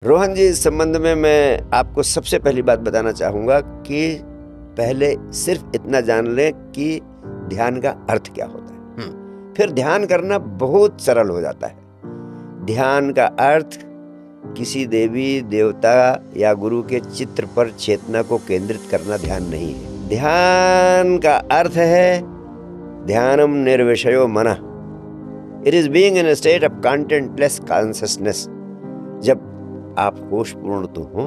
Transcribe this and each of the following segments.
रोहन जी, इस संबंध में मैं आपको सबसे पहली बात बताना चाहूँगा कि पहले सिर्फ इतना जान लें कि ध्यान का अर्थ क्या होता है। फिर ध्यान करना बहुत सरल हो जाता है। ध्यान का अर्थ किसी देवी देवता या गुरु के चित्र पर चेतना को केंद्रित करना ध्यान नहीं है। ध्यान का अर्थ है ध्यानम निर्विषयो मनः। It is being in a state of contentless consciousness. जब आप होशपूर्ण तो हो,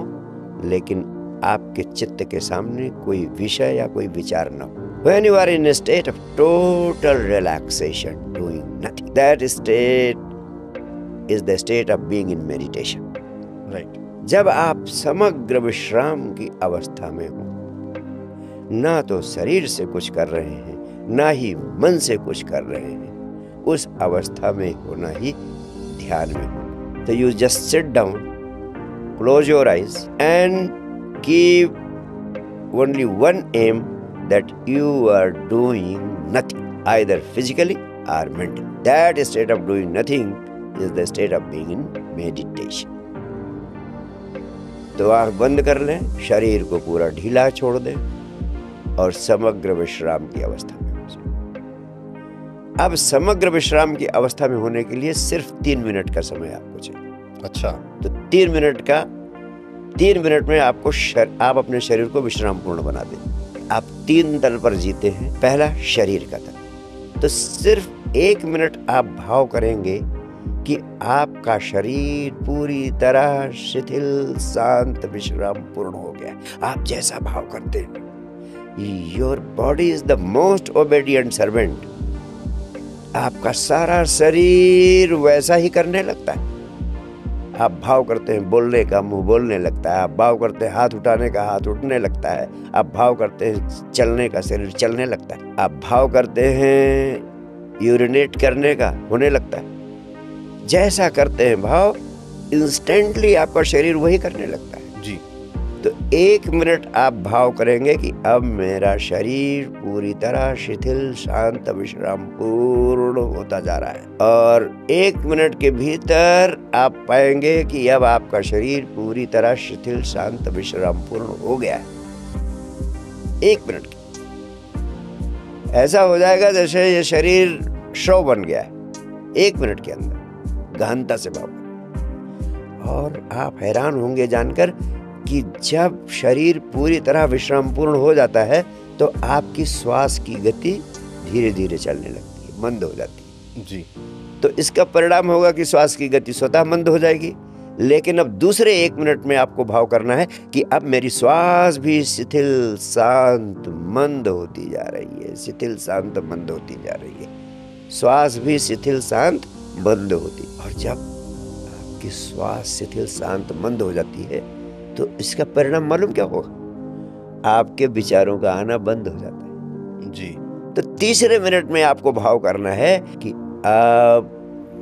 लेकिन आपके चित्त के सामने कोई विषय या कोई विचार न हो। When you are in a state of total relaxation, doing nothing, that state is the state of being in meditation. Right. जब आप समग्र विश्राम की अवस्था में हो, ना तो शरीर से कुछ कर रहे हैं, ना ही मन से कुछ कर रहे हैं, उस अवस्था में होना ही ध्यान में होना। तो you just sit down, close your eyes and keep only one aim, that you are doing nothing, either physically or mentally. That state of doing nothing is the state of being in meditation. तो आँख बंद कर लें, शरीर को पूरा ढीला छोड़ दें और समग्र विश्राम की अवस्था में हो जाए। अब समग्र विश्राम की अवस्था में होने के लिए सिर्फ 3 मिनट का समय आपको चाहिए। अच्छा, तो 3 मिनट में आपको आप अपने शरीर को विश्राम पूर्ण बना दें। आप 3 तल पर जीते हैं। पहला, शरीर का तल। तो सिर्फ 1 मिनट आप भाव करेंगे कि आपका शरीर पूरी तरह शिथिल, शांत, विश्राम पूर्ण हो गया। आप जैसा भाव करते हैं, your body is the most obedient servant. आपका सारा शरीर वैसा ही करने लगता है। आप भाव करते हैं बोलने का, मुंह बोलने लगता है। आप भाव करते हैं हाथ उठाने का, हाथ उठने लगता है। आप भाव करते हैं चलने का, शरीर चलने लगता है। आप भाव करते हैं यूरिनेट करने का, होने लगता है। जैसा करते हैं भाव, इंस्टेंटली आपका शरीर वही करने लगता है जी। तो 1 मिनट आप भाव करेंगे कि अब मेरा शरीर पूरी तरह शिथिल, शांत, विश्राम पूर्ण होता जा रहा है। और 1 मिनट के भीतर आप पाएंगे कि अब आपका शरीर पूरी तरह शिथिल, शांत, विश्राम पूर्ण हो गया है। 1 मिनट की ऐसा हो जाएगा जैसे ये शरीर शव बन गया है। 1 मिनट के अंदर गहनता से भाव करें। और आप हैरान होंगे जानकर कि जब शरीर पूरी तरह विश्राम पूर्ण हो जाता है तो आपकी श्वास की गति धीरे धीरे चलने लगती है, मंद हो जाती है जी। तो इसका परिणाम होगा कि श्वास की गति स्वतः मंद हो जाएगी। लेकिन अब दूसरे 1 मिनट में आपको भाव करना है कि अब मेरी श्वास भी शिथिल, शांत, मंद होती जा रही है। शिथिल, शांत, मंद होती जा रही है। श्वास भी शिथिल, शांत, मंद होती। और जब आपकी श्वास शिथिल, शांत, मंद हो जाती है तो इसका परिणाम मालूम क्या होगा? आपके विचारों का आना बंद हो जाता है जी। तो तीसरे मिनट में आपको भाव करना है कि अब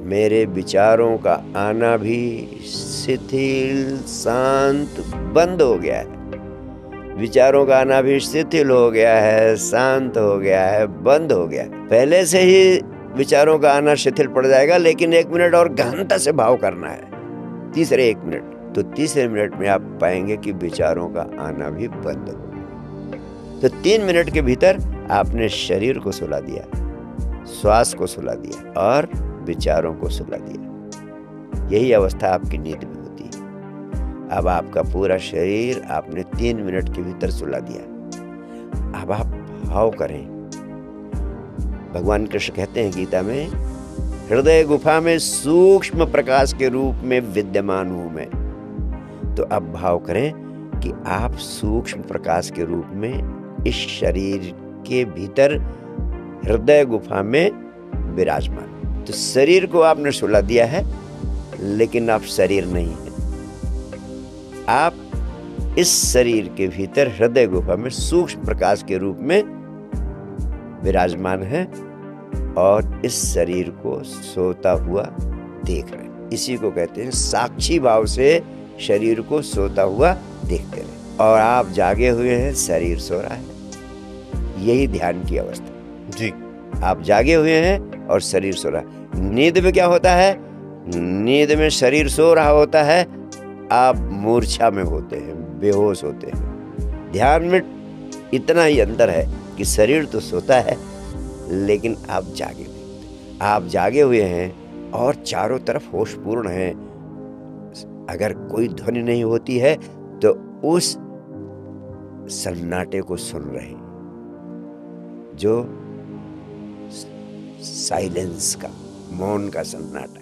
मेरे विचारों का आना भी शिथिल, शांत, बंद हो गया है। विचारों का आना भी शिथिल हो गया है, शांत हो गया है, बंद हो गया है। पहले से ही विचारों का आना शिथिल पड़ जाएगा, लेकिन 1 मिनट और गहनता से भाव करना है। तीसरे 1 मिनट, तो तीसरे मिनट में आप पाएंगे कि विचारों का आना भी बंद हो गया। तो 3 मिनट के भीतर आपने शरीर को सुला दिया, श्वास को सुला दिया और विचारों को सुला दिया। यही अवस्था आपकी नींद में होती है। अब आपका पूरा शरीर आपने 3 मिनट के भीतर सुला दिया। अब आप भाव करें। भगवान कृष्ण कहते हैं गीता में, हृदय गुफा में सूक्ष्म प्रकाश के रूप में विद्यमान हूं मैं। तो अब भाव करें कि आप सूक्ष्म प्रकाश के रूप में इस शरीर के भीतर हृदय गुफा में विराजमान। तो शरीर को आपने सुला दिया है, लेकिन आप शरीर नहीं है। आप इस शरीर के भीतर हृदय गुफा में सूक्ष्म प्रकाश के रूप में विराजमान है और इस शरीर को सोता हुआ देख रहे हैं। इसी को कहते हैं साक्षी भाव से शरीर को सोता हुआ देखते रहे। और आप जागे हुए हैं, शरीर सो रहा है। यही ध्यान की अवस्था जी। आप जागे हुए हैं और शरीर सो रहा है। नींद में क्या होता है? नींद में शरीर सो रहा होता है आप मूर्छा में होते हैं, बेहोश होते हैं। ध्यान में इतना ही अंतर है कि शरीर तो सोता है लेकिन आप जागे नहीं। आप जागे हुए हैं और चारों तरफ होशपूर्ण हैं। अगर कोई ध्वनि नहीं होती है तो उस सन्नाटे को सुन रहे हैं, जो साइलेंस का, मौन का सन्नाटा।